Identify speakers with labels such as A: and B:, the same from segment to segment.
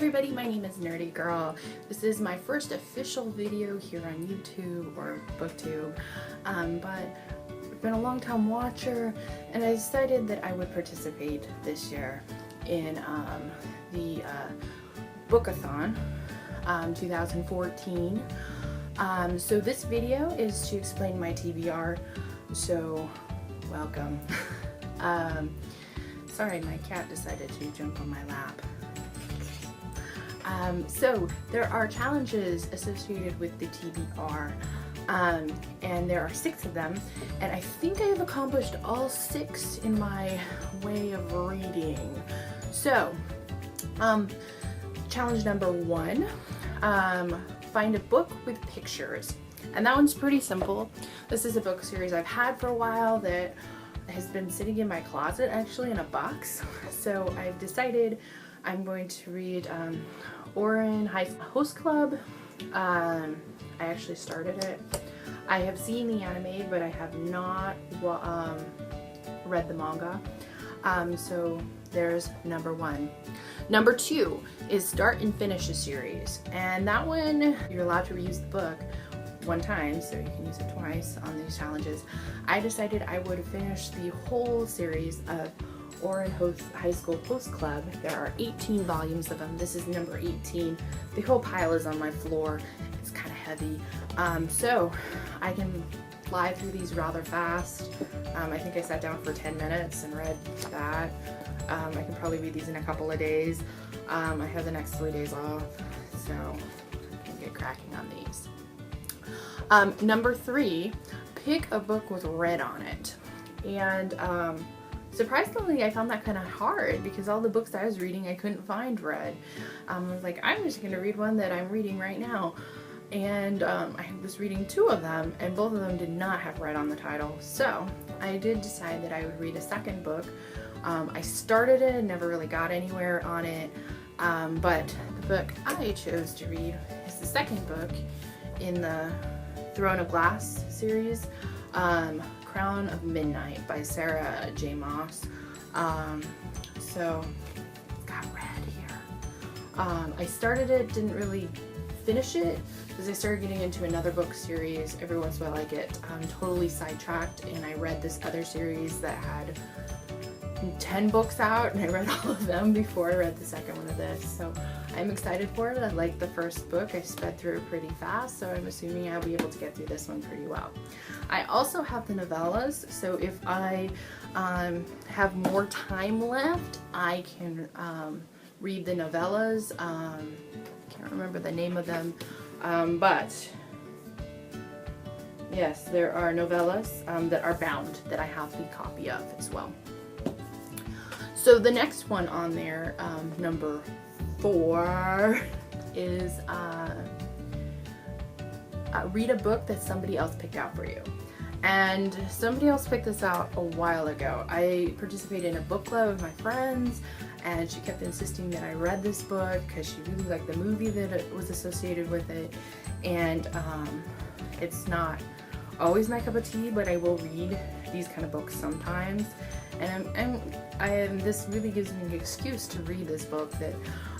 A: everybody, my name is Nerdy Girl. This is my first official video here on YouTube or Booktube, but I've been a long time watcher and I decided that I would participate this year in the Book-a-thon 2014. So this video is to explain my TBR, so welcome. Sorry, my cat decided to jump on my lap. So there are challenges associated with the TBR, and there are 6 of them, and I think I have accomplished all 6 in my way of reading. So, challenge number 1, find a book with pictures, and that one's pretty simple. This is a book series I've had for a while that has been sitting in my closet, actually in a box, so I've decided I'm going to read Ouran Host Club. I actually started it. I have seen the anime, but I have not read the manga. So there's number 1. Number 2 is start and finish a series, and that one you're allowed to reuse the book 1 time, so you can use it twice on these challenges. I decided I would finish the whole series of Ouran High School Host Club. There are 18 volumes of them. This is number 18. The whole pile is on my floor. It's kind of heavy. So I can fly through these rather fast. I think I sat down for 10 minutes and read that. I can probably read these in a couple of days. I have the next 3 days off, so I can get cracking on these. Number 3, pick a book with red on it. And surprisingly, I found that kind of hard because all the books I was reading I couldn't find red. I was like, I'm just going to read one that I'm reading right now. And I was reading 2 of them, and both of them did not have red on the title. So I did decide that I would read a second book. I started it and never really got anywhere on it, but the book I chose to read is the second book in the Throne of Glass series, Crown of Midnight by Sarah J. Maas. So it's got red here. I started it, didn't really finish it because I started getting into another book series. Every once in a while I get totally sidetracked, and I read this other series that had 10 books out, and I read all of them before I read the second one of this. So I'm excited for it. I liked the first book. I sped through it pretty fast, so I'm assuming I'll be able to get through this one pretty well. I also have the novellas, so if I have more time left, I can read the novellas. Can't remember the name of them, but yes, there are novellas that are bound that I have the copy of as well. So the next one on there, number 4, is read a book that somebody else picked out for you. And somebody else picked this out a while ago. I participated in a book club with my friends, and she kept insisting that I read this book because she really liked the movie that was associated with it. And it's not always my cup of tea, but I will read these kind of books sometimes. And this really gives me an excuse to read this book that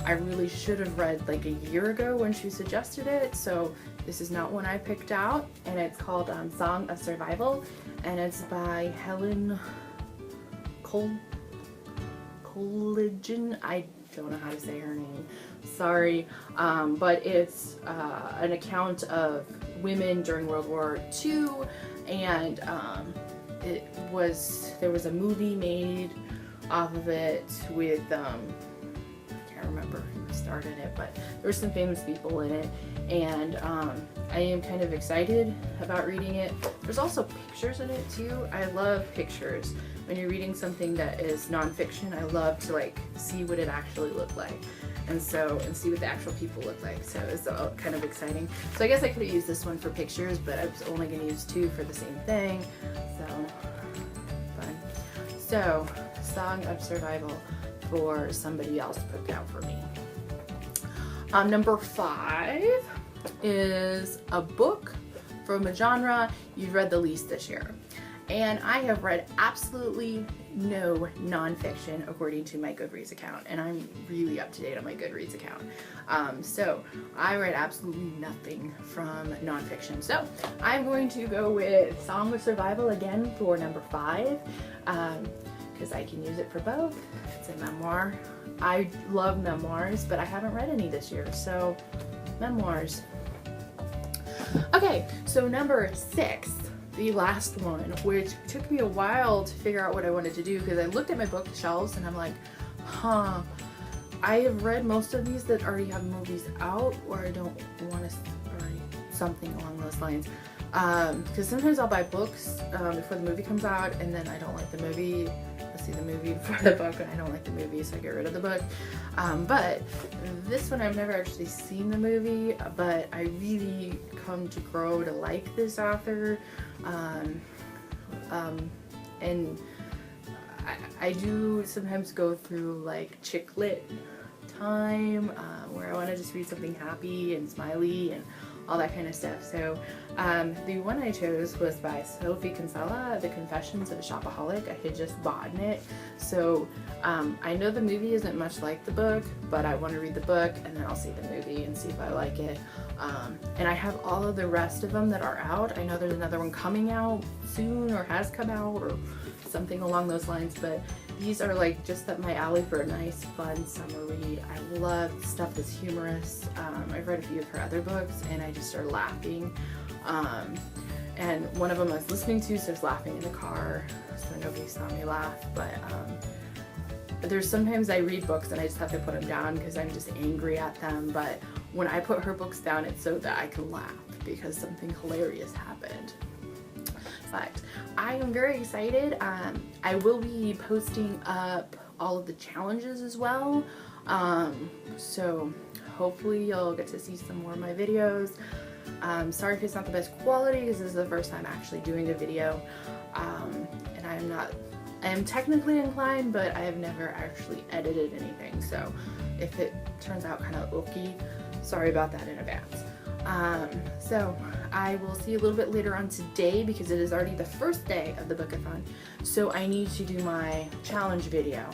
A: I really should have read like a year ago when she suggested it. So this is not one I picked out, and it's called Song of Survival, and it's by Helen Coligin. I don't know how to say her name, sorry, but it's an account of women during World War II, and there was a movie made off of it with I can't remember who started it, but there were some famous people in it, and I am kind of excited about reading it. There's also pictures in it too. I love pictures. When you're reading something that is nonfiction, I love to like see what it actually looked like, and see what the actual people look like. So it's kind of exciting. So I guess I could have used this one for pictures, but I was only going to use 2 for the same thing. So fun. So Song of Survival for somebody else picked out for me. Number 5 is a book from a genre you've read the least this year. And I have read absolutely no nonfiction according to my Goodreads account, and I'm really up to date on my Goodreads account. So I read absolutely nothing from nonfiction. So I'm going to go with Song of Survival again for number 5, because I can use it for both. It's a memoir. I love memoirs, but I haven't read any this year, so memoirs. Okay, so number 6, the last one, which took me a while to figure out what I wanted to do, because I looked at my bookshelves and I'm like, I have read most of these that already have movies out, or I don't want to, or something along those lines. Because sometimes I'll buy books before the movie comes out, and then I don't like the movie. I'll see the movie before the book, and I don't like the movie, so I get rid of the book. But this one I've never actually seen the movie, but I really come to grow to like this author. And I do sometimes go through like chick lit time, where I want to just read something happy and smiley and all that kind of stuff. So the one I chose was by Sophie Kinsella, The Confessions of a Shopaholic. I had just bought it, so I know the movie isn't much like the book, but I want to read the book and then I'll see the movie and see if I like it. And I have all of the rest of them that are out. I know there's another one coming out soon, or has come out, or something along those lines, but these are like just up my alley for a nice fun summer read. I love stuff that's humorous. I've read a few of her other books and I just started laughing. And one of them I was listening to, so I was laughing in the car, so nobody saw me laugh. But there's sometimes I read books and I just have to put them down because I'm just angry at them. But when I put her books down, it's so that I can laugh because something hilarious happened. But I am very excited. I will be posting up all of the challenges as well. So hopefully you'll get to see some more of my videos. Sorry if it's not the best quality, because this is the first time actually doing a video. And I am technically inclined, but I have never actually edited anything. So if it turns out kind of ooky, sorry about that in advance. So I will see you a little bit later on today, because it is already the first day of the Bookathon. So I need to do my challenge video,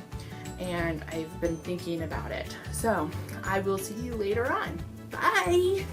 A: and I've been thinking about it. So I will see you later on. Bye!